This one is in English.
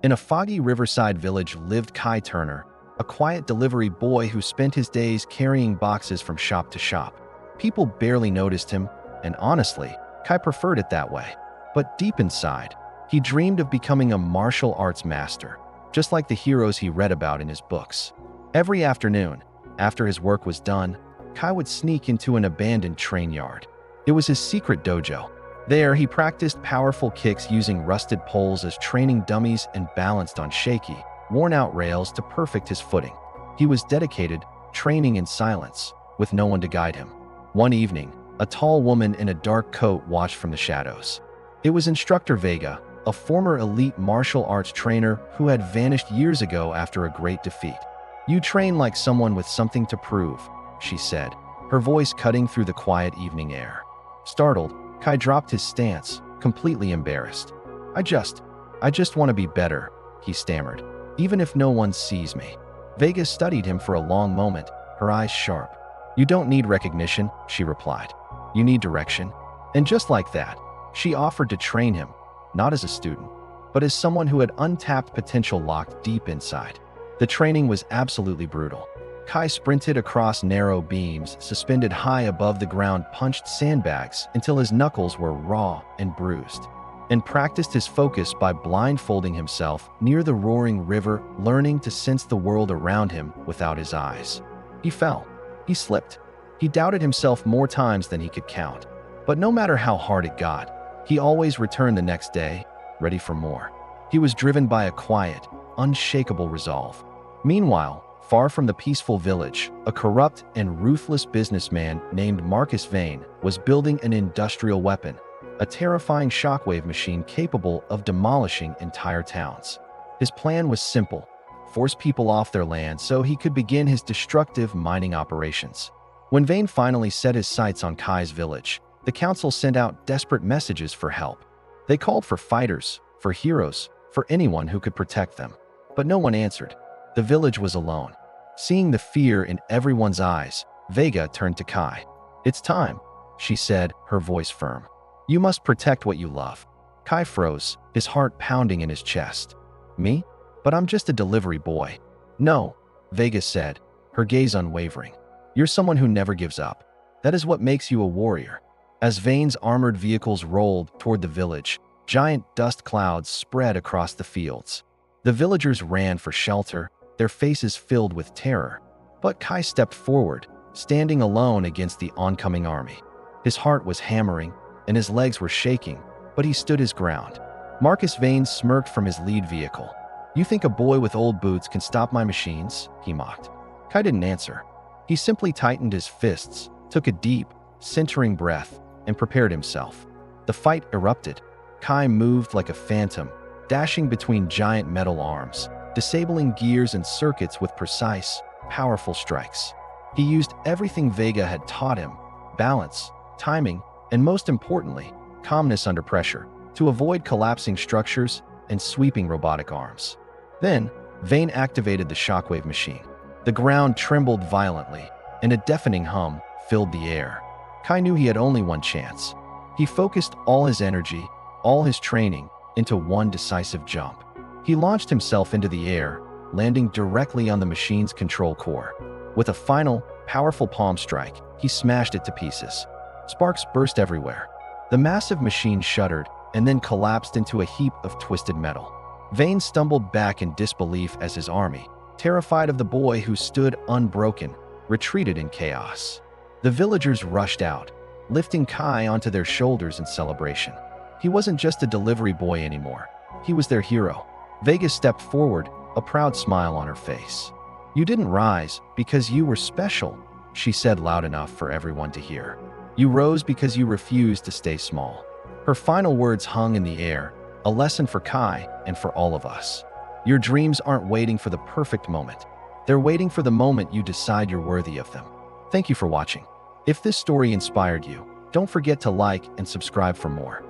In a foggy riverside village lived Kai Turner, a quiet delivery boy who spent his days carrying boxes from shop to shop. People barely noticed him, and honestly, Kai preferred it that way. But deep inside, he dreamed of becoming a martial arts master, just like the heroes he read about in his books. Every afternoon, after his work was done, Kai would sneak into an abandoned train yard. It was his secret dojo. There, he practiced powerful kicks using rusted poles as training dummies and balanced on shaky, worn-out rails to perfect his footing. He was dedicated, training in silence, with no one to guide him. One evening, a tall woman in a dark coat watched from the shadows. It was Instructor Vega, a former elite martial arts trainer who had vanished years ago after a great defeat. "You train like someone with something to prove," she said, her voice cutting through the quiet evening air. Startled, Kai dropped his stance, completely embarrassed. I just want to be better," he stammered. "Even if no one sees me." Vega studied him for a long moment, her eyes sharp. "You don't need recognition," she replied. "You need direction." And just like that, she offered to train him, not as a student, but as someone who had untapped potential locked deep inside. The training was absolutely brutal. Kai sprinted across narrow beams, suspended high above the ground, punched sandbags until his knuckles were raw and bruised, and practiced his focus by blindfolding himself near the roaring river, learning to sense the world around him without his eyes. He fell. He slipped. He doubted himself more times than he could count. But no matter how hard it got, he always returned the next day, ready for more. He was driven by a quiet, unshakable resolve. Meanwhile, far from the peaceful village, a corrupt and ruthless businessman named Marcus Vane was building an industrial weapon, a terrifying shockwave machine capable of demolishing entire towns. His plan was simple: force people off their land so he could begin his destructive mining operations. When Vane finally set his sights on Kai's village, the council sent out desperate messages for help. They called for fighters, for heroes, for anyone who could protect them. But no one answered. The village was alone. Seeing the fear in everyone's eyes, Vega turned to Kai. "It's time," she said, her voice firm. "You must protect what you love." Kai froze, his heart pounding in his chest. "Me? But I'm just a delivery boy." "No," Vega said, her gaze unwavering. "You're someone who never gives up. That is what makes you a warrior." As Vane's armored vehicles rolled toward the village, giant dust clouds spread across the fields. The villagers ran for shelter, their faces filled with terror. But Kai stepped forward, standing alone against the oncoming army. His heart was hammering, and his legs were shaking, but he stood his ground. Marcus Vane smirked from his lead vehicle. "You think a boy with old boots can stop my machines?" he mocked. Kai didn't answer. He simply tightened his fists, took a deep, centering breath, and prepared himself. The fight erupted. Kai moved like a phantom, dashing between giant metal arms, disabling gears and circuits with precise, powerful strikes. He used everything Vega had taught him: balance, timing, and most importantly, calmness under pressure, to avoid collapsing structures and sweeping robotic arms. Then, Vane activated the shockwave machine. The ground trembled violently, and a deafening hum filled the air. Kai knew he had only one chance. He focused all his energy, all his training, into one decisive jump. He launched himself into the air, landing directly on the machine's control core. With a final, powerful palm strike, he smashed it to pieces. Sparks burst everywhere. The massive machine shuddered and then collapsed into a heap of twisted metal. Vane stumbled back in disbelief as his army, terrified of the boy who stood unbroken, retreated in chaos. The villagers rushed out, lifting Kai onto their shoulders in celebration. He wasn't just a delivery boy anymore. He was their hero. Vega stepped forward, a proud smile on her face. "You didn't rise because you were special," she said loud enough for everyone to hear. "You rose because you refused to stay small." Her final words hung in the air, a lesson for Kai and for all of us. Your dreams aren't waiting for the perfect moment. They're waiting for the moment you decide you're worthy of them. Thank you for watching. If this story inspired you, don't forget to like and subscribe for more.